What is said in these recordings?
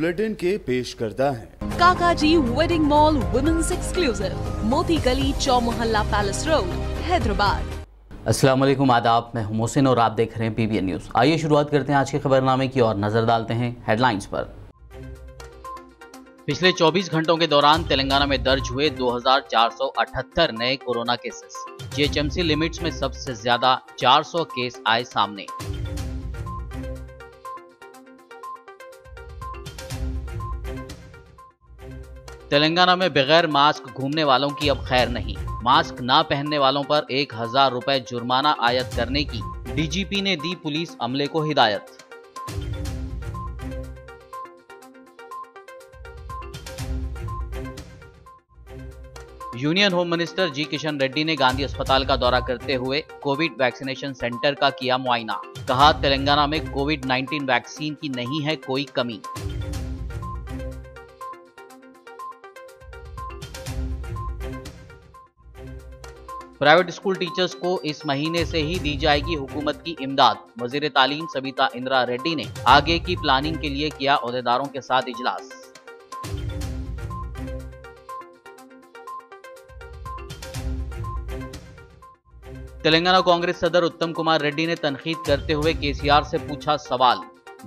Bulletin के पेश करता है काकाजी वेडिंग मॉल वुमेन्स एक्सक्लूसिव, मोती गली, चौमोहल्ला पैलेस रोड, हैदराबाद। अस्सलाम वालेकुम, आदाब। मैं हूं मोहसिन और आप देख रहे हैं PBN न्यूज़। आइए शुरुआत करते हैं आज के खबरनामे की और नजर डालते हैं हेडलाइंस पर। पिछले 24 घंटों के दौरान तेलंगाना में दर्ज हुए 2478 नए कोरोना केसेस। GHMC लिमिट्स में सबसे ज्यादा 400 केस आए सामने। तेलंगाना में बगैर मास्क घूमने वालों की अब खैर नहीं। मास्क ना पहनने वालों पर 1000 रुपए जुर्माना आयद करने की DGP ने दी पुलिस अमले को हिदायत। यूनियन होम मिनिस्टर जी किशन रेड्डी ने गांधी अस्पताल का दौरा करते हुए कोविड वैक्सीनेशन सेंटर का किया मुआयना। कहा, तेलंगाना में कोविड-19 वैक्सीन की नहीं है कोई कमी। प्राइवेट स्कूल टीचर्स को इस महीने से ही दी जाएगी हुकूमत की इमदाद। वजीर तालीम सबिता इंदिरा रेड्डी ने आगे की प्लानिंग के लिए किया ओहदेदारों के साथ इजलास। तेलंगाना कांग्रेस सदर उत्तम कुमार रेड्डी ने तनकीद करते हुए केसीआर से पूछा सवाल,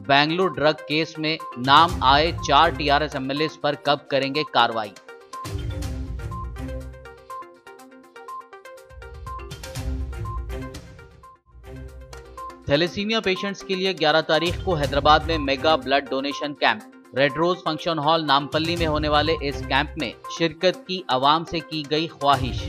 बेंगलुरु ड्रग केस में नाम आए 4 TRS MLAs पर कब करेंगे कार्रवाई। थैलेसीमिया पेशेंट्स के लिए 11 तारीख को हैदराबाद में mega blood donation camp. Red rose function hall Nampally में होने वाले इस कैंप में शिरकत की आवाम से की गई ख्वाहिश।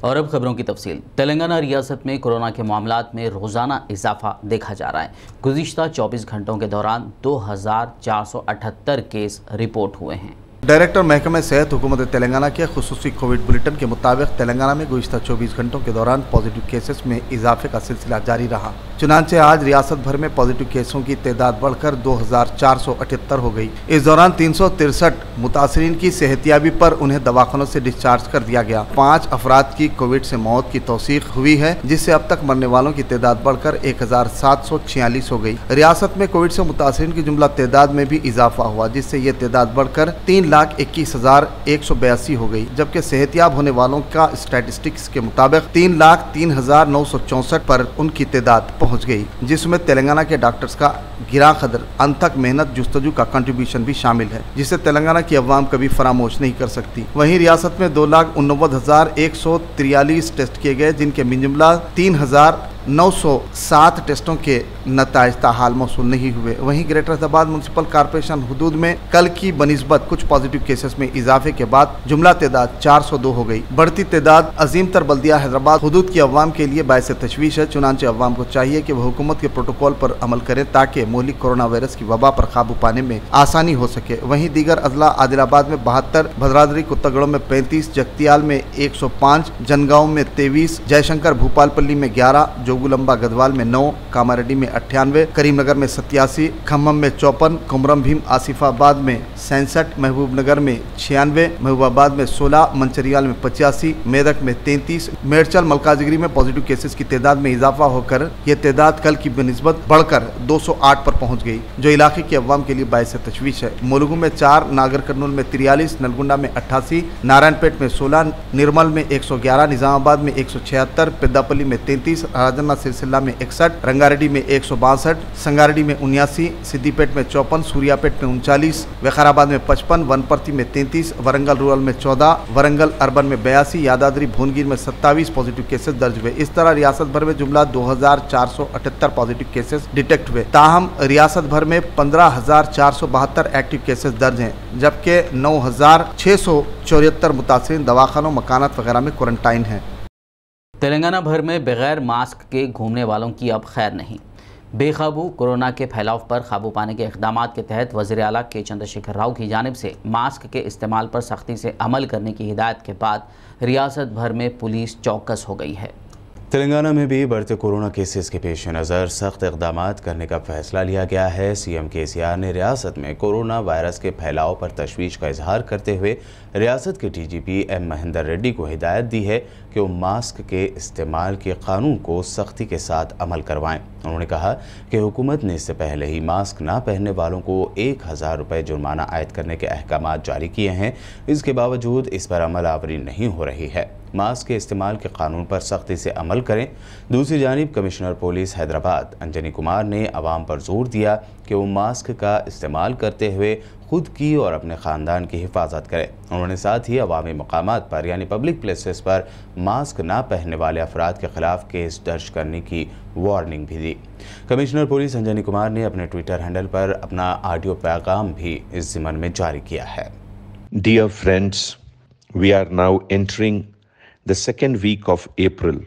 और अब खबरों की तफसील। तेलंगाना रियासत में कोरोना के मामलात में रोज़ाना इजाफा देखा जा रहा है। गुज़िश्ता 24 घंटों के दौरान 2478 केस रिपोर्ट हुए हैं। डायरेक्टर महकमे सेहत हुकूमत तेलंगाना के खुसूसी कोविड बुलेटिन के मुताबिक तेलंगाना में गुज़िश्ता 24 घंटों के दौरान पॉजिटिव केसेस में इजाफे का सिलसिला जारी रहा। चुनांचे आज रियासत भर में पॉजिटिव केसों की तादाद बढ़कर 2478 हो गई। इस दौरान 363 मुतासरीन की सेहतियाबी पर उन्हें दवाखानों से डिस्चार्ज कर दिया गया। 5 अफराद की कोविड से मौत की तौसीक हुई है, जिससे अब तक मरने वालों की तादाद बढ़कर 1746 हो गई। रियासत में कोविड से मुतासरीन की जुमला तादाद में भी इजाफा हुआ, जिससे ये तादाद बढ़कर 3,21,182 हो गई, जबकि सेहतियाब होने वालों का स्टैटिस्टिक्स के मुताबिक 3,03,964 पर उनकी तादाद पहुंच गई, जिसमें तेलंगाना के डॉक्टर्स का गिरा कदर अनथक मेहनत जुस्तजू का कंट्रीब्यूशन भी शामिल है, जिसे तेलंगाना की अवाम कभी फरामोश नहीं कर सकती। वहीं रियासत में 2,89,143 टेस्ट किए गए, जिनके मिजुमला 3,907 टेस्टों के नताइज ताहाल मौसूल नहीं हुए। वहीं ग्रेटर हैदराबाद म्यूनसिपल कॉर्पोरेशन हुदूद में कल की बनिस्बत कुछ पॉजिटिव केसेस में इजाफे के बाद जुमला तादाद 402 हो गई। बढ़ती तादाद अजीम तर बल्दिया हैदराबाद हुदूद की अवाम के लिए बायस तशवीश है। चुनांचे अवाम को चाहिए कि वह हुकूमत के प्रोटोकॉल पर अमल करें ताकि मोहलिक कोरोना वायरस की वबा पर काबू पाने में आसानी हो सके। वहीं दीगर अजला आदिलाबाद में 72, भद्राद्री कुत्तागढ़ में 35, जगतियाल में 105, जनगांव में 23, जयशंकर भूपालपल्ली में 11, जोगुलंबा गढ़वाल में 9, कामारेड्डी में 98, करीमनगर में 87, खम्मम में 54, कुमरम भीम आसिफाबाद में 67, महबूबनगर में 96, महबूबाबाद में 16, मंचरियाल में 85, मेरठ में 33, मेरचल मलकाजगिरी में पॉजिटिव केसेस की तादाद में इजाफा होकर यह तादाद कल की बनिस्बत बढ़कर 208 पर पहुंच गई, जो इलाके के अवाम के लिए बायस तशवीश है। मुलुगु में 4, नागर कर्नूल में 43, नलगुंडा में 88, नारायणपेट में 16, निर्मल में 111, निजामाबाद में 176, पेद्दापल्ली में 33, राजन्ना सिलसिला में 61, रंगारेड्डी में 162, संगारेड्डी में 79, सिद्दीपेट में 54, सूर्यापेट में 39, विकाराबाद में 55, वनपर्ती में 33, वरंगल रूरल में 14, वरंगल अर्बन में 82, यादाद्री भुवनगिर में 27 पॉजिटिव केसेस दर्ज हुए। इस तरह रियासत भर में जुमला 2478 पॉजिटिव केसेस डिटेक्ट हुए। ताहम रियासत भर में 15,472 एक्टिव केसेस दर्ज हैं, जबकि 9,674 मुतासिरीन दवाखानों, मकानात वगैरह में क्वारंटाइन हैं। तेलंगाना भर में बगैर मास्क के घूमने वालों की अब खैर नहीं। बेकाबू कोरोना के फैलाव पर काबू पाने के इक़दाम के तहत वज़ीर आला के चंद्रशेखर राव की जानिब से मास्क के इस्तेमाल पर सख्ती से अमल करने की हिदायत के बाद रियासत भर में पुलिस चौकस हो गई है। तेलंगाना में भी बढ़ते कोरोना केसेस के पेश नज़र सख्त इक़दामात करने का फैसला लिया गया है। सीएम केसीआर ने रियासत में कोरोना वायरस के फैलाव पर तशवीश का इजहार करते हुए रियासत के डीजीपी एम महेंदर रेड्डी को हिदायत दी है कि वो मास्क के इस्तेमाल के कानून को सख्ती के साथ अमल करवाएं। उन्होंने कहा कि हुकूमत ने इससे पहले ही मास्क ना पहनने वालों को 1000 रुपये जुर्माना आयद करने के अहकाम जारी किए हैं। इसके बावजूद इस पर अमल आवरी नहीं हो रही है। मास्क के इस्तेमाल के कानून पर सख्ती से अमल करें। दूसरी जानिब कमिश्नर पुलिस हैदराबाद अंजनी कुमार ने अवाम पर जोर दिया कि वो मास्क का इस्तेमाल करते हुए खुद की और अपने ख़ानदान की हिफाजत करें। उन्होंने साथ ही अवामी मकामात पर यानी पब्लिक प्लेसेस पर मास्क ना पहनने वाले अफराद के खिलाफ केस दर्ज करने की वार्निंग भी दी। कमिश्नर पुलिस अंजनी कुमार ने अपने ट्विटर हैंडल पर अपना ऑडियो पैगाम भी इस ज़िम्मन में जारी किया है। Dear friends, we are now entering the second week of April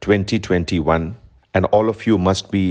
2021, and all of you must be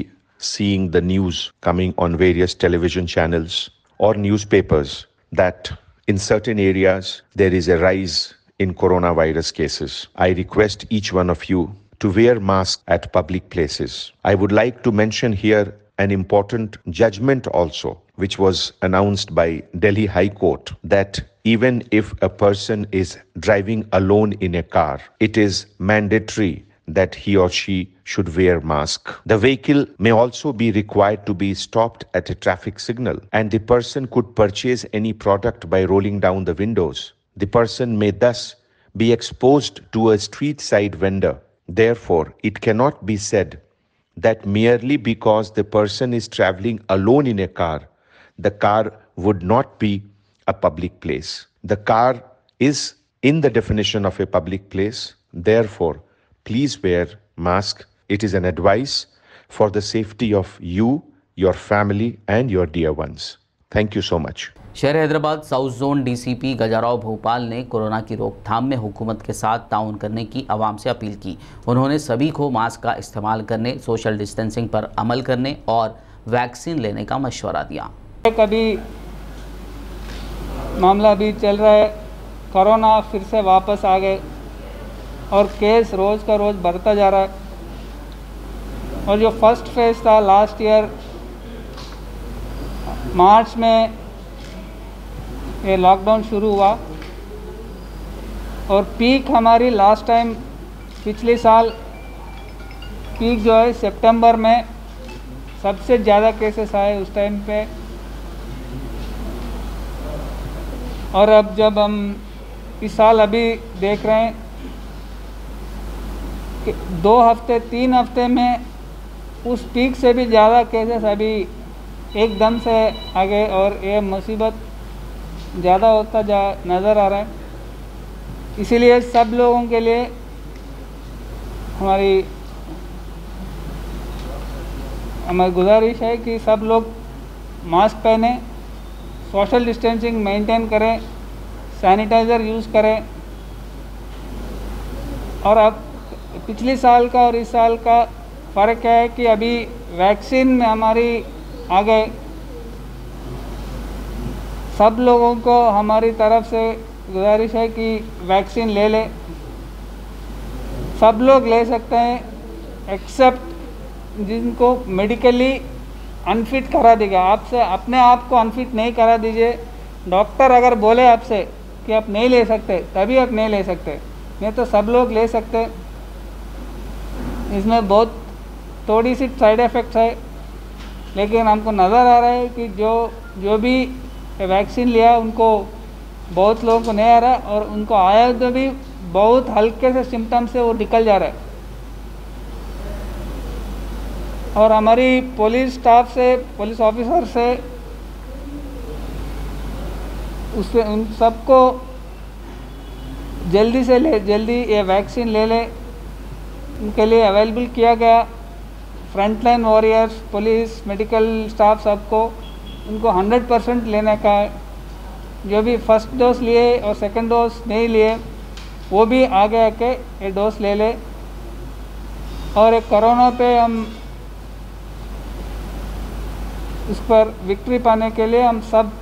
seeing the news coming on various television channels or newspapers that in certain areas there is a rise in coronavirus cases. I request each one of you to wear masks at public places. I would like to mention here an important judgment also, which was announced by Delhi High Court, that even if a person is driving alone in a car, it is mandatory that he or she should wear mask. The vehicle may also be required to be stopped at a traffic signal, and the person could purchase any product by rolling down the windows. The person may thus be exposed to a street side vendor. Therefore, it cannot be said that merely because the person is traveling alone in a car, the car would not be a public place. The car is in the definition of a public place. Therefore, please wear mask. It is an advice for the safety of you, your family and your dear ones. Thank you so much. शहर Hyderabad south zone DCP Gajarao Bhopal ने corona की रोकथाम में हुकूमत के साथ ताउन करने की आवाम से अपील की। उन्होंने सभी को मास्क का इस्तेमाल करने, सोशल डिस्टेंसिंग पर अमल करने और वैक्सीन लेने का मशवरा दिया। कभी मामला भी चल रहा है, कोरोना फिर से वापस आ गए और केस रोज़ का रोज़ बढ़ता जा रहा है। और जो फर्स्ट फेज था लास्ट ईयर मार्च में ये लॉकडाउन शुरू हुआ और पीक हमारी लास्ट टाइम पिछले साल पीक जो है सितंबर में सबसे ज़्यादा केसेस आए उस टाइम पे। और अब जब हम इस साल अभी देख रहे हैं कि 2 हफ्ते 3 हफ्ते में उस पीक से भी ज़्यादा केसेस अभी एकदम से आ गए और ये मुसीबत ज़्यादा होता नज़र आ रहा है। इसीलिए सब लोगों के लिए हमारी गुजारिश है कि सब लोग मास्क पहने, सोशल डिस्टेंसिंग मेंटेन करें, सैनिटाइज़र यूज़ करें। और अब पिछले साल का और इस साल का फ़र्क क्या है कि अभी वैक्सीन में हमारी आ गए। सब लोगों को हमारी तरफ से गुजारिश है कि वैक्सीन ले लें। सब लोग ले सकते हैं एक्सेप्ट जिनको मेडिकली अनफिट करा देगा। आपसे अपने आप को अनफिट नहीं करा दीजिए। डॉक्टर अगर बोले आपसे कि आप नहीं ले सकते तभी आप नहीं ले सकते, नहीं तो सब लोग ले सकते। इसमें बहुत थोड़ी सी साइड इफ़ेक्ट्स है, लेकिन हमको नज़र आ रहा है कि जो भी वैक्सीन लिया उनको बहुत लोगों को नहीं आ रहा और उनको आया तो भी बहुत हल्के से सिम्टम से वो निकल जा रहा है। और हमारी पुलिस स्टाफ से, पुलिस ऑफिसर से उससे उन सबको जल्दी ये वैक्सीन ले ले, उनके लिए अवेलेबल किया गया। Frontline warriors, police, medical staff सबको उनको 100% लेने का है। जो भी फर्स्ट डोज लिए और सेकंड डोज नहीं लिए वो भी आगे आके ये डोज ले ले। और एक कोरोना पे हम उस पर विक्ट्री पाने के लिए हम सब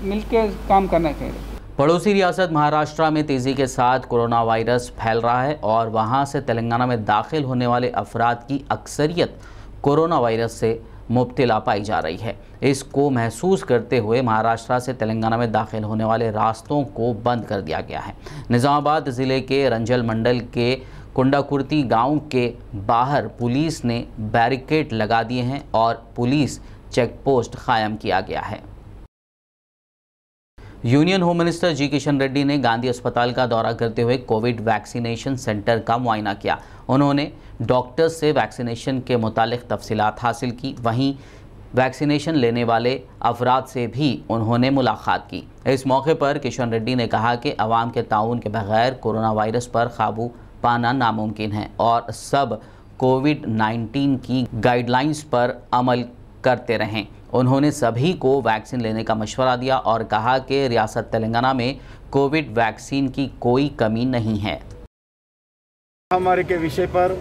मिलके काम करना चाहिए। पड़ोसी रियासत महाराष्ट्र में तेज़ी के साथ कोरोना वायरस फैल रहा है और वहां से तेलंगाना में दाखिल होने वाले अफराद की अक्सरियत कोरोना वायरस से मुब्तला पाई जा रही है। इसको महसूस करते हुए महाराष्ट्र से तेलंगाना में दाखिल होने वाले रास्तों को बंद कर दिया गया है। निज़ामाबाद ज़िले के रंजल मंडल के कुंडाकुर्ती गांव के बाहर पुलिस ने बैरिकेड लगा दिए हैं और पुलिस चेक पोस्ट कायम किया गया है। यूनियन होम मिनिस्टर जी किशन रेड्डी ने गांधी अस्पताल का दौरा करते हुए कोविड वैक्सीनेशन सेंटर का मुआयना किया। उन्होंने डॉक्टर्स से वैक्सीनेशन के मुतालिक तफसीलात हासिल की। वहीं वैक्सीनेशन लेने वाले अफराद से भी उन्होंने मुलाकात की। इस मौके पर किशन रेड्डी ने कहा कि अवाम के ताउन के बगैर कोरोना वायरस पर काबू पाना नामुमकिन है और सब कोविड-19 की गाइडलाइंस पर अमल करते रहें। उन्होंने सभी को वैक्सीन लेने का मशवरा दिया और कहा कि रियासत तेलंगाना में कोविड वैक्सीन की कोई कमी नहीं है। महामारी के विषय पर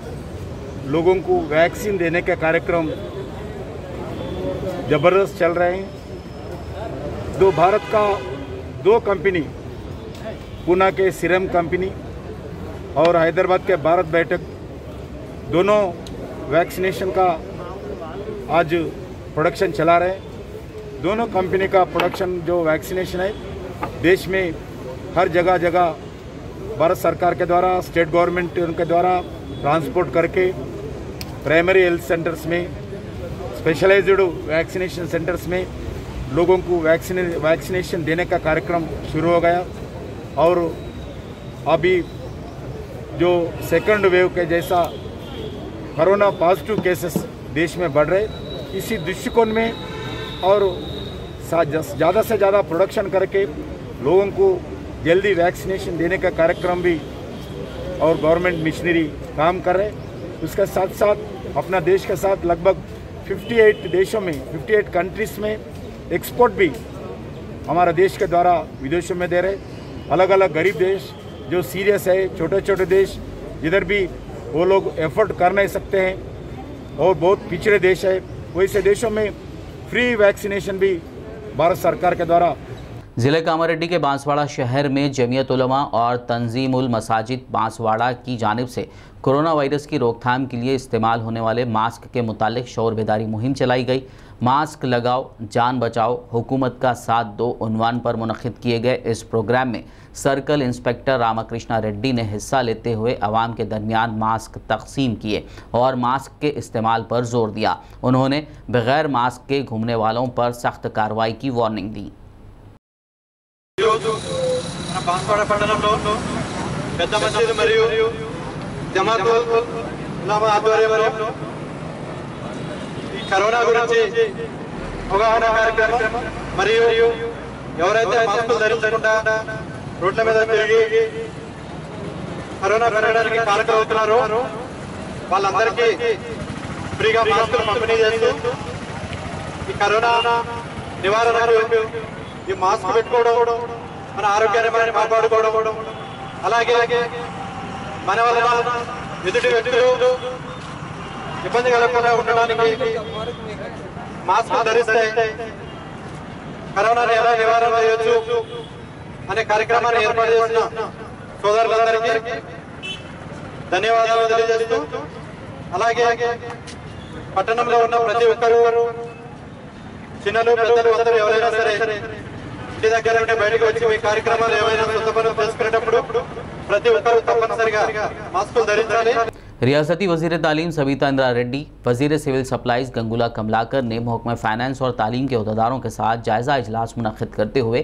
लोगों को वैक्सीन देने का कार्यक्रम ज़बरदस्त चल रहे हैं। भारत का दो कंपनी, पुणे के सीरम कंपनी और हैदराबाद के भारत बायोटेक, दोनों वैक्सीनेशन का आज प्रोडक्शन चला रहे हैं। दोनों कंपनी का प्रोडक्शन जो वैक्सीनेशन है देश में हर जगह भारत सरकार के द्वारा, स्टेट गवर्नमेंट के द्वारा ट्रांसपोर्ट करके प्राइमरी हेल्थ सेंटर्स में, स्पेशलाइज्ड वैक्सीनेशन सेंटर्स में लोगों को वैक्सीनेशन देने का कार्यक्रम शुरू हो गया। और अभी जो सेकंड वेव के जैसा कोरोना पॉजिटिव केसेस देश में बढ़ रहे, इसी दृष्टिकोण में और ज़्यादा से ज़्यादा प्रोडक्शन करके लोगों को जल्दी वैक्सीनेशन देने का कार्यक्रम भी और गवर्नमेंट मिशनरी काम कर रहे। उसके साथ साथ अपना देश के साथ लगभग 58 देशों में, 58 कंट्रीज़ में एक्सपोर्ट भी हमारा देश के द्वारा विदेशों में दे रहे। अलग अलग गरीब देश जो सीरियस है, छोटे छोटे देश जिधर भी वो लोग एफर्ट कर नहीं सकते हैं और बहुत पिछड़े देश है, वैसे देशों में फ्री वैक्सीनेशन भी भारत सरकार के द्वारा। ज़िले कामारेड्डी के बांसवाड़ा शहर में जमीयत उलमा और तंजीमुल मसाजिद बांसवाड़ा की जानिब से कोरोना वायरस की रोकथाम के लिए इस्तेमाल होने वाले मास्क के मुतालिक शौर बेदारी मुहिम चलाई गई। मास्क लगाओ जान बचाओ, हुकूमत का साथ दो उन्वान पर मुनक़िद किए गए इस प्रोग्राम में सर्कल इंस्पेक्टर रामाकृष्णा रेड्डी ने हिस्सा लेते हुए आवाम के दरमियान मास्क तकसीम किए और मास्क के इस्तेमाल पर जोर दिया। उन्होंने बगैर मास्क के घूमने वालों पर सख्त कार्रवाई की वार्निंग दी। బాన్స్వాడ పట్టణంలో పెద్ద మసీదు మరియు జమాతుల్ ఉలమా ఆధ్వర్యంలో ఈ కరోనా గురించి అవగాహన కార్యక్రమం మరియు ఎవరైతే మాస్కులు ధరించకుండా రోడ్ల మీద తిరిగి కరోనా పెరగడానికి కారకులవుతున్నారో వాళ్ళందరికీ ఫ్రీగా మాస్కులు పంపిణీ చేస్తూ ఈ కరోనా నివారణకు ఈ మాస్క్ పెట్టుకోవడం, మన ఆరోగ్యాన్ని మనం కాపాడుకోవడం, అలాగే మన వల్ల ఎదుటి వ్యక్తులు ఇబ్బంది కలగకుండా ఉండడానికి మాస్క్ ధరిస్తే కరోనాని ఎలా నివారణ చేయొచ్చు అనే కార్యక్రమాన్ని ఏర్పాటు చేసిన సోదరులందరికీ ధన్యవాదాలు తెలియజేస్తూ, అలాగే పట్టణంలో ఉన్న ప్రతి ఒక్కరూ చిన్నలు పెద్దలు అందరూ ఎవరైనా సరే ఇంటి దగ్గర ఉంటే బయటకు వచ్చి మీ కార్యక్రమాలు ఏమైనా సొంత పనులు చేసుకునేటప్పుడు ప్రతి ఒక్కరూ తప్పనిసరిగా మాస్కులు ధరించాలి। रियासती वज़ीर तालीम सविता इंदिरा रेड्डी, वज़ीर सिविल सप्लाईज गंगूला कमलाकर ने महकमा फाइनेंस और तालीम के अहदेदारों के साथ जायज़ा इजलास मुनक़िद करते हुए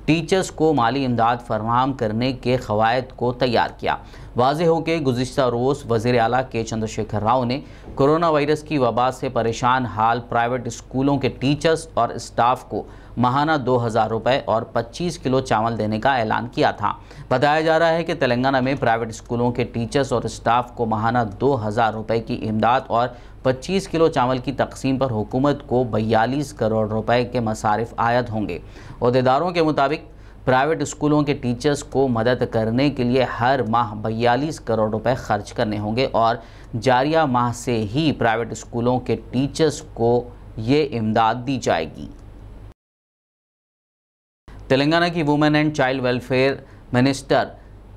टीचर्स को माली इमदाद फराहम करने के क़वायद को तैयार किया। वाज़ेह हो कि गुज़िश्ता रोज़ वज़ीर आला के चंद्रशेखर राव ने कोरोना वायरस की वबा से परेशान हाल प्राइवेट स्कूलों के टीचर्स और स्टाफ को माहाना 2000 रुपये और 25 किलो चावल देने का ऐलान किया था। बताया जा रहा है कि तेलंगाना में प्राइवेट स्कूलों के टीचर्स और स्टाफ को माहाना 2000 रुपये की इमदाद और 25 किलो चावल की तकसीम पर हुकूमत को 42 करोड़ रुपए के मसारिफ आयद होंगे। अहदेदारों के मुताबिक प्राइवेट स्कूलों के टीचर्स को मदद करने के लिए हर माह 42 करोड़ रुपए खर्च करने होंगे और जारिया माह से ही प्राइवेट स्कूलों के टीचर्स को ये इमदाद दी जाएगी। तेलंगाना की women and child welfare minister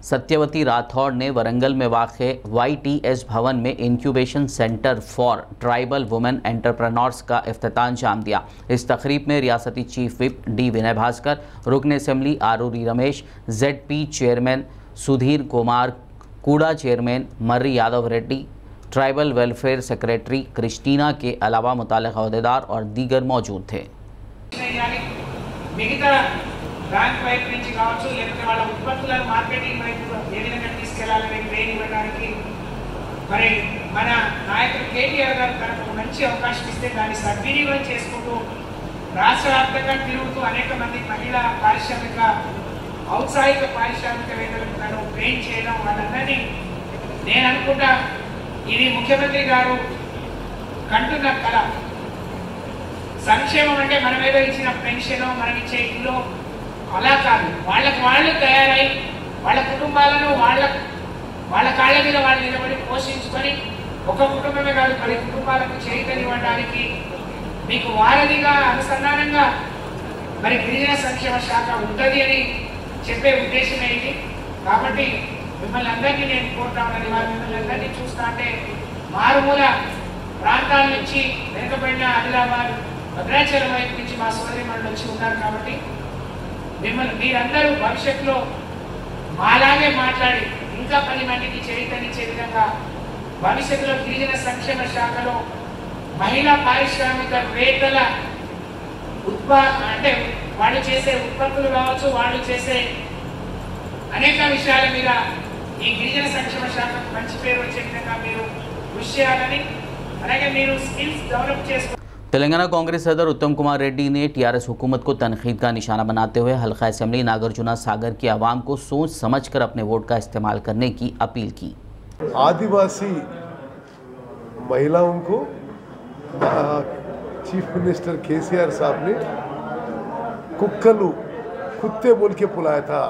Satyavathi Rathod ने वरंगल में वाक़े YTS भवन में incubation centre for tribal women entrepreneurs का इफ्तिताम दिया। इस तकरीब में रियासती chief whip D Vinay Bhaskar, रुकन assembly Aruri Ramesh, ZP chairman Sudheer Kumar, KUDA chairman Marri Yadav Reddy, tribal welfare secretary Christina के अलावा मुताल्लिक़ा अहदेदार और दीगर मौजूद थे। బ్యాంక్ వైపు నుంచి కావచ్చు, లేకపోతే వాళ్ళ ఉత్పత్తులను మార్కెటింగ్ వైపు ఏ విధంగా తీసుకెళ్లాలని ట్రైన్ ఇవ్వడానికి మరి మన నాయకుడు కేటీఆర్ గారు తనకు మంచి అవకాశం ఇస్తే దాన్ని సద్వినియోగం చేసుకుంటూ రాష్ట్ర వ్యాప్తంగా తిరుగుతూ అనేక మంది మహిళా పారిశ్రామిక ఔత్సాహిక పారిశ్రామికవేత్తలకు తను ట్రైన్ చేయడం వాళ్ళందరినీ నేను అనుకుంటా ఇది ముఖ్యమంత్రి గారు కంటున్న కళ. సంక్షేమం అంటే మనం ఏదో ఇచ్చిన పెన్షన్, మనం ఇచ్చే ఇల్లు అలా కాదు. వాళ్ళకు వాళ్ళు తయారై వాళ్ళ కుటుంబాలను వాళ్ళ కాళ్ళ మీద వాళ్ళు నిలబడి పోషించుకొని ఒక కుటుంబమే కాదు 10 కుటుంబాలకు చేయూతనివ్వడానికి మీకు వారధిగా అనుసంధానంగా మరి గిరిజన సంక్షేమ శాఖ ఉంటుంది అని చెప్పే ఉద్దేశమే ఇది. కాబట్టి మిమ్మల్ని అందరినీ నేను కోరుతా ఉన్నది, మిమ్మల్ని అందరినీ చూస్తా అంటే మారుమూల ప్రాంతాల నుంచి వెనుకబడిన ఆదిలాబాద్ భద్రాచలం వైపు నుంచి మా సోదరి మనులు వచ్చి ఉన్నారు. కాబట్టి మిమ్మల్ని మీరందరూ భవిష్యత్తులో మాలాగే మాట్లాడి ఇంకా 10 మందికి చేయూతనిచ్చే విధంగా భవిష్యత్తులో గిరిజన సంక్షేమ శాఖలో మహిళా పారిశ్రామికవేత్తల అంటే వాళ్ళు చేసే ఉత్పత్తులు కావచ్చు, వాళ్ళు చేసే అనేక విషయాల మీద ఈ గిరిజన సంక్షేమ శాఖకు మంచి పేరు వచ్చే విధంగా మీరు కృషి చేయాలని, అలాగే మీరు స్కిల్స్ డెవలప్ చేసుకో। तेलंगाना कांग्रेस सदर उत्तम कुमार रेड्डी ने TRS हुकूमत को तनकीद का निशाना बनाते हुए हल्का असेंबली नागार्जुना सागर की आवाम को सोच समझकर अपने वोट का इस्तेमाल करने की अपील की। आदिवासी महिलाओं को चीफ मिनिस्टर KCR साहब ने कुक्कलू कुत्ते बोल के बुलाया था।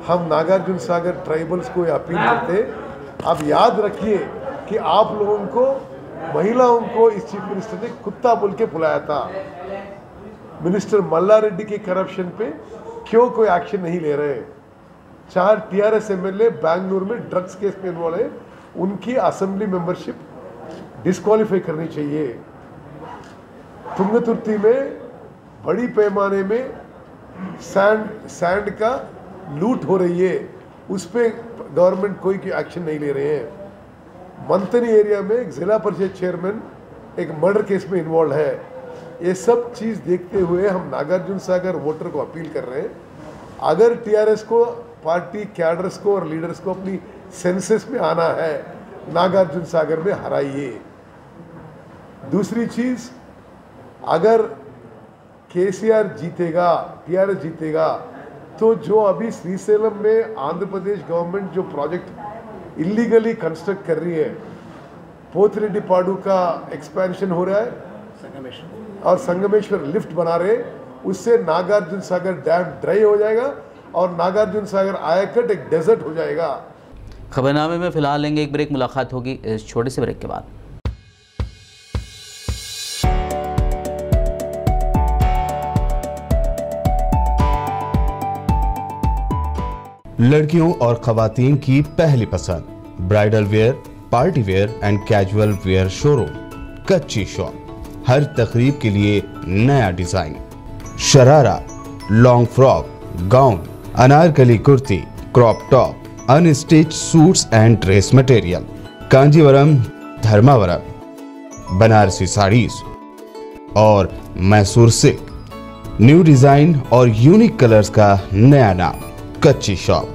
हम नागार्जुन सागर ट्राइबल्स को अपील करते, आप याद रखिए कि आप लोगों को महिलाओं को इस चीफ मिनिस्टर ने कुत्ता बोल के बुलाया था। मिनिस्टर मल्ला रेड्डी के करप्शन पे क्यों कोई एक्शन नहीं ले रहे? 4 TRS MLA बैंगलोर में ड्रग्स केस में इन्वॉल्व है, उनकी असेंबली मेंबरशिप डिस्क्वालीफाई करनी चाहिए। तुंगतुर्ती में बड़ी पैमाने में सैंड का लूट हो रही है, उस पर गवर्नमेंट कोई एक्शन नहीं ले रहे हैं। मंथनी एरिया में एक जिला परिषद चेयरमैन एक मर्डर केस में इन्वॉल्व है। ये सब चीज़ देखते हुए हम नागार्जुन सागर वोटर को अपील कर रहे हैं, अगर TRS को पार्टी कैडर्स को और लीडर्स को अपनी सेंसेस में आना है, नागार्जुन सागर में हराइए। दूसरी चीज़, अगर KCR जीतेगा, TRS जीतेगा, तो जो अभी श्रीशैलम में आंध्र प्रदेश गवर्नमेंट जो प्रोजेक्ट इलीगली कंस्ट्रक्ट कर रही है, पोथरेड्डी पाडू का एक्सपेंशन हो रहा है और संगमेश्वर लिफ्ट बना रहे, उससे नागार्जुन सागर डैम ड्राई हो जाएगा और नागार्जुन सागर आयाकट एक डेजर्ट हो जाएगा। खबरनामे में फिलहाल लेंगे एक ब्रेक, मुलाकात होगी इस छोटे से ब्रेक के बाद। लड़कियों और खवातीन की पहली पसंद bridal wear, party wear and casual wear showroom Kacchi shop. हर तकरीब के लिए नया design, sharara, long frock, gown, anarkali kurti, crop top, unstitch suits and dress material, Kanjeevaram, Dharmavaram, Banarasi saris और मैसूर सिल्क। न्यू डिजाइन और यूनिक कलर्स का नया नाम Kacchi shop.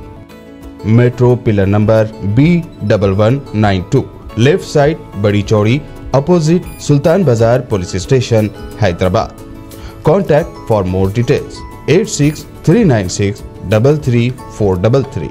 Metro pillar number B1192, left side Badi Chowdi, opposite Sultan Bazaar police station, Hyderabad. Contact for more details 8639633433।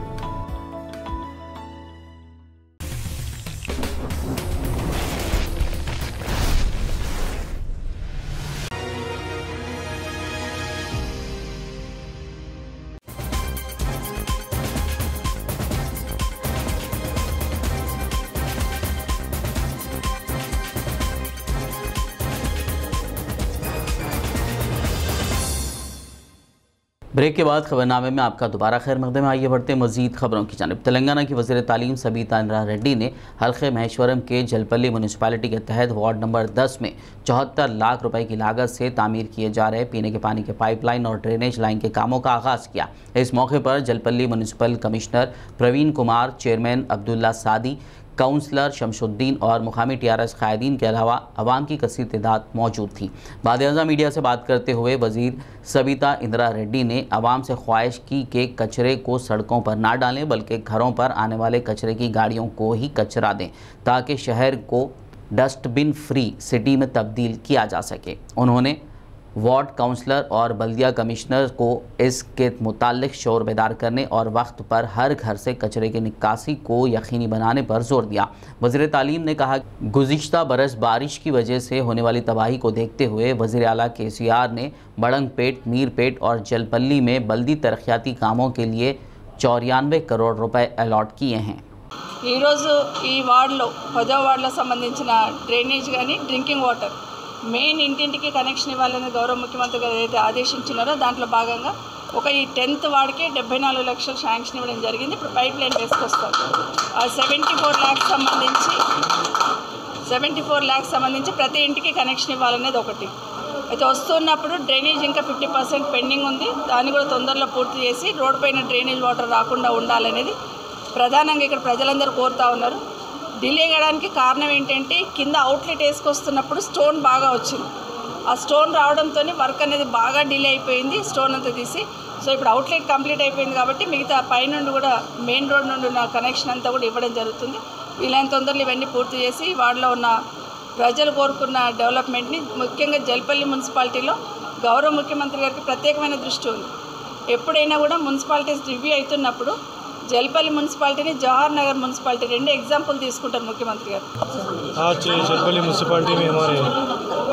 Break के बाद खबरनामे में आपका दोबारा खैर मकदम। आइए बढ़ते मजीद खबरों की जानिब। तेलंगाना की वज़ीर तालीम सबीता इंदिरा रेड्डी ने हल्के महेश्वरम के जलपल्ली म्यूनसिपालिटी के तहत वार्ड नंबर 10 में 74 लाख रुपए की लागत से तामीर किए जा रहे पीने के पानी के पाइपलाइन और ड्रेनेज लाइन के कामों का आगाज़ किया। इस मौके पर Jalpally municipal commissioner Praveen Kumar, chairman Abdullah Sadi, councillor Shamsuddin और मुकामी TRS कायदीन के अलावा अवाम की कसीर तादाद मौजूद थी। बाद मीडिया से बात करते हुए वज़ीर सबीता इंदिरा रेड्डी ने अवाम से ख्वाहिश की कि कचरे को सड़कों पर ना डालें बल्कि घरों पर आने वाले कचरे की गाड़ियों को ही कचरा दें ताकि शहर को डस्टबिन फ्री सिटी में तब्दील किया जा सके। उन्होंने वार्ड काउंसलर और बल्दिया कमिश्नर को इसके मुताल्लिक शोर बेदार करने और वक्त पर हर घर से कचरे की निकासी को यकीनी बनाने पर जोर दिया। वज़ीर तालीम ने कहा, गुज़िश्ता बरस बारिश की वजह से होने वाली तबाही को देखते हुए वज़ीर आला KCR ने बड़ंगपेट, मीरपेट और जलपल्ली में बल्दी तरक्याती कामों के लिए 94 करोड़ रुपए अलॉट किए हैं। ఈ వార్డులో 10వ వార్డులో సంబంధించిన డ్రైనేజ్ కానీ డ్రింకింగ్ వాటర్ మెయిన్ ఇంటింటికి కనెక్షన్ ఇవ్వాలని గౌరవ ముఖ్యమంత్రి గారు ఏదైతే ఆదేశించినారో దాంట్లో భాగంగా ఈ 10th వార్డుకి 74 లక్షలు శాంక్షన్ ఇవ్వడం జరిగింది। ఇప్పుడు పైప్ లైన్ వేసుకొస్తారు। ఆ 74 ల్యాక్స్ సంబంధించి ప్రతి ఇంటికి కనెక్షన్ ఇవ్వాలనేది ఒకటి అయితే వస్తున్నప్పుడు డ్రైనేజ్ ఇంకా 50% పెండింగ్ ఉంది। దాన్ని కూడా తొందరలో పూర్తి చేసి రోడ్ పైన డ్రైనేజ్ వాటర్ రాకుండా ఉండాలనేది ప్రధానంగా ఇక్కడ ప్రజలందరూ కోరుతా ఉన్నారు। డిలే అవ్వడానికి కారణం ఏంటంటే కింద అవుట్లెట్ వేసుకొస్తున్నప్పుడు స్టోన్ బాగా వచ్చింది। ఆ స్టోన్ రావడంతో వర్క్ అనేది బాగా డిలే అయిపోయింది, స్టోన్ అంతా తీసి। సో ఇప్పుడు అవుట్లెట్ కంప్లీట్ అయిపోయింది కాబట్టి మిగతా పైనుండి కూడా మెయిన్ రోడ్ నుండి ఉన్న కనెక్షన్ అంతా కూడా ఇవ్వడం జరుగుతుంది। వీలైన తొందరలో ఇవన్నీ పూర్తి చేసి వార్డులో ఉన్న ప్రజలు కోరుకున్న డెవలప్మెంట్ని ముఖ్యంగా జల్పల్లి మున్సిపాలిటీలో గౌరవ ముఖ్యమంత్రి గారికి ప్రత్యేకమైన దృష్టి ఉంది। ఎప్పుడైనా కూడా మున్సిపాలిటీస్ రివ్యూ అవుతున్నప్పుడు जलपल्ली म्यूनसिपालिटी ने जवाहर नगर म्यूनसिपालिटी रेंडे एग्जाम्पल తీసుకుంటారు मुख्यमंत्री गाరు। आज जलपल्ली म्यूनसिपालिटी में हमारे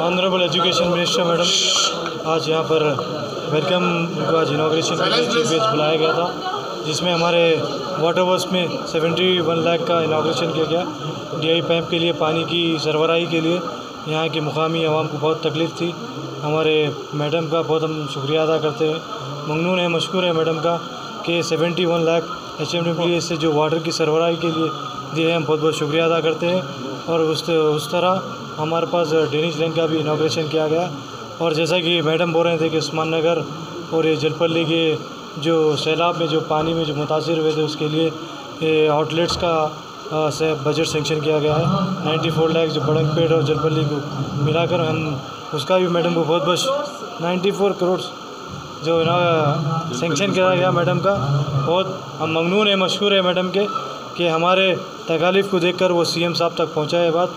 ऑनरेबल एजुकेशन मिनिस्टर मैडम आज यहाँ पर वेलकम आज इनॉग्रेशन के लिए चीफ गेस्ट बुलाया गया था, जिसमें हमारे वाटर वर्क्स में 71 लाख का इनॉग्रेशन किया गया। DI पाइप के लिए पानी की सरबराही के लिए यहाँ की मुकामी आवाम को बहुत तकलीफ़ थी। हमारे मैडम का बहुत हम शुक्रिया अदा करते हैं, ममनून है, मशकूर है मैडम का कि 71 लाख HMDPS से जो वाटर की सरबराही के लिए दिए हम बहुत बहुत शुक्रिया अदा करते हैं। और उस तरह हमारे पास ड्रेनेज लाइन का भी इनॉग्रेशन किया गया। और जैसा कि मैडम बोल रहे थे कि उस्मान नगर और ये जलपल्ली के जो सैलाब में जो पानी में जो मुतासिर हुए थे उसके लिए आउटलेट्स का से बजट सेंक्शन किया गया है 94 लाख, जो बड़ंगपेट और जलपल्ली को मिलाकर हम उसका भी मैडम को बहुत बहुत 94 करोड़ जो सेंक्शन किया गया मैडम का। बहुत हम ममनून है, मशहूर है मैडम के कि हमारे तकालीफ को देखकर वो CM साहब तक पहुँचाए बात।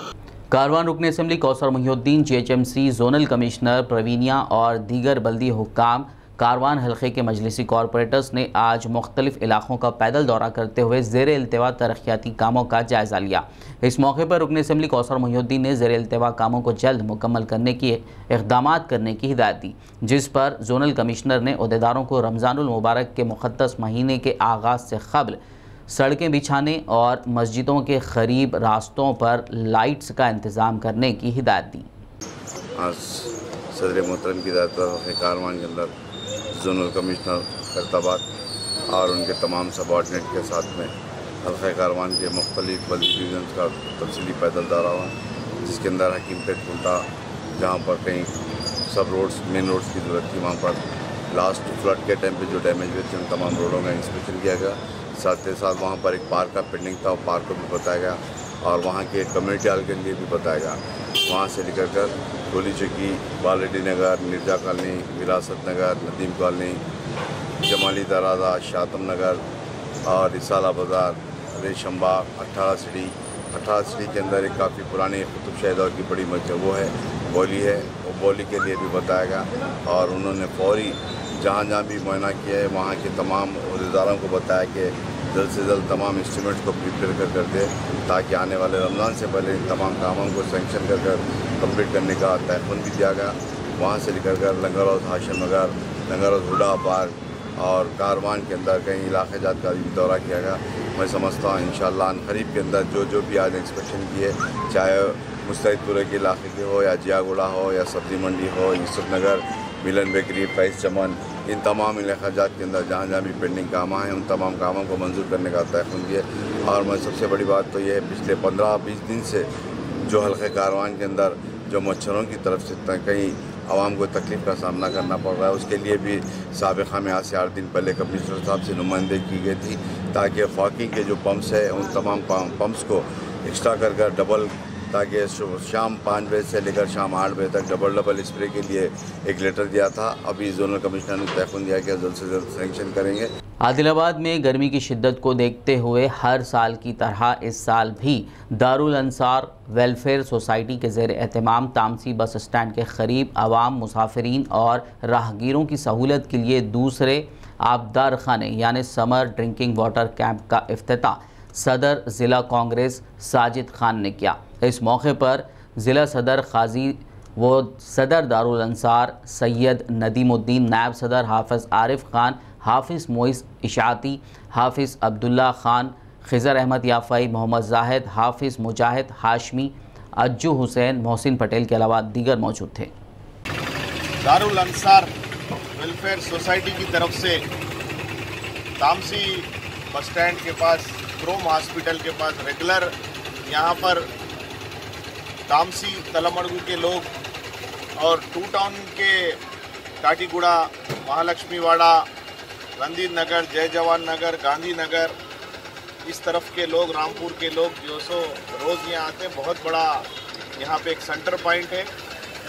कारवान रुकन assembly Kausar Mohiuddin, GHMC zonal commissioner Pravinya और दीगर बल्दी हुक्काम कारवान हल्के के मजलिसी कॉरपोरेटर्स ने आज मुख्तलिफ इलाकों का पैदल दौरा करते हुए ज़ेर इल्तिवा तरक्याती कामों का जायज़ा लिया। इस मौके पर रुकन असम्बली कौसर मुहिउद्दीन ने ज़ेर इल्तिवा कामों को जल्द मुकम्मल करने की इक़दामात करने की हिदायत दी, जिस पर जोनल कमिश्नर ने अहदेदारों को रमज़ानुल मुबारक के मुक़द्दस महीने के आगाज़ से क़ब्ल सड़कें बिछाने और मस्जिदों के करीब रास्तों पर लाइट्स का इंतज़ाम करने की हिदायत दी। आज सदर मोहतरम की हिदायत पर कारवान के अंदर जोनल कमिश्नर खैरताबाद और उनके तमाम सबॉर्डिनेट के साथ में हल्का कारवान के मुख्तलिफ बल्दी डिवीजन का तफसीली पैदल दौरा हुआ, जिसके अंदर हकीमपेट कुंटा जहाँ पर कहीं सब रोड्स मेन रोड्स की जरूरत थी वहाँ पर लास्ट फ्लड के टाइम पे जो डैमेज हुए थे उन तमाम रोडों का इंस्पेक्शन किया गया। साथ ही साथ वहाँ पर एक पार्क का पेंडिंग था, पार्क को भी बताया गया और वहाँ के कम्युनिटी हॉल के लिए भी बताया गया। वहाँ से लेकर कर गोली चौकी, बालरेड्डी नगर, मिर्जा कॉलोनी, विरासत नगर, नदीम कॉलोनी, जमाली दराजा, शातम नगर और रिसाला बाज़ार, रेशमबाग, 18 सीढ़ी के अंदर एक काफ़ी पुरानी कुतुब शाही दौर की बड़ी मस्जिद वो है, बोली है, वो बोली के लिए भी बताया गया। और उन्होंने फौरी जहाँ जहाँ भी मुआयना किया है वहाँ के तमाम अहदेदारों को बताया कि जल्द से जल्द तमाम इंस्ट्रूमेंट्स को प्रिपेयर कर दे ताकि आने वाले रमज़ान से पहले इन तमाम कामों को सेंक्शन कर कंप्लीट करने का तयक़ुन भी दिया गया। वहाँ से लेकर लंगर हाउस, हाशिम नगर, लंगर हाउस, हुडा पार्क और कारवान के अंदर कई इलाके जात का भी दौरा किया गया। मैं समझता हूँ इंशाअल्लाह करीब के अंदर जो भी आज इंस्पेक्शन किए, चाहे मुस्तैदपुरे के इलाके के हो या जियागुड़ा हो या सब्ज़ी मंडी हो, यूसुफ नगर, मिलन बेकरी, फैज़ चमन, इन तमाम इलाक़ाजात के अंदर जहाँ जहाँ भी पेंडिंग काम हैं उन तमाम कामों को मंजूर करने का तयक़ुन है। और मैं सबसे बड़ी बात तो ये है, पिछले 15-20 दिन से जो हल्के कारवान के अंदर जो मच्छरों की तरफ से कहीं आवाम को तकलीफ़ का सामना करना पड़ रहा है, उसके लिए भी साबिक़ा में आज से 8 दिन पहले कमिश्नर साहब से नुमाइंदगी की गई थी ताकि फाकी के जो पम्प्स है उन तमाम पम्प्स को एक्स्ट्रा कर डबल, ताकि शाम 5 बजे से लेकर शाम 8 बजे तक डबल स्प्रे के लिए एक लेटर दिया था। अभी जोनल कमिश्नर ने तयक़ुन दिया कि जल्द से जल्द सैंक्शन करेंगे। आदिलाबाद में गर्मी की शिद्दत को देखते हुए हर साल की तरह इस साल भी दारुल अंसार वेलफेयर सोसाइटी के ज़ेर एहतमाम तामसी बस स्टैंड के करीब आवाम, मुसाफिरीन और राहगीरों की सहूलत के लिए दूसरे आबदार खाने यानी समर ड्रिंकिंग वाटर कैंप का इफ्तिताह सदर ज़िला कांग्रेस साजिद खान ने किया। इस मौके पर ज़िला सदर काजी व सदर दारुल अंसार सैयद नदीमुद्दीन, नायब सदर हाफिज़ आरिफ खान, हाफिज़ मोइस इशाती, हाफिज़ अब्दुल्ला खान, खिज़र अहमद याफ़ई, मोहम्मद जाहिद, हाफिज़ मुजाहिद हाशमी, अज्जू हुसैन, मोहसिन पटेल के अलावा दीगर मौजूद थे। दारुल अंसार वेलफेयर सोसाइटी की तरफ से तामसी बस स्टैंड के पास, क्रोम हॉस्पिटल के पास रेगुलर यहाँ पर तामसी, तलमड़गू के लोग और टू टाउन के टाटीगुड़ा, महालक्ष्मीवाड़ा, रंजीत नगर, जय जवान नगर, गांधी नगर, इस तरफ के लोग, रामपुर के लोग जो सो रोज़ यहाँ आते हैं। बहुत बड़ा यहाँ पे एक सेंटर पॉइंट है।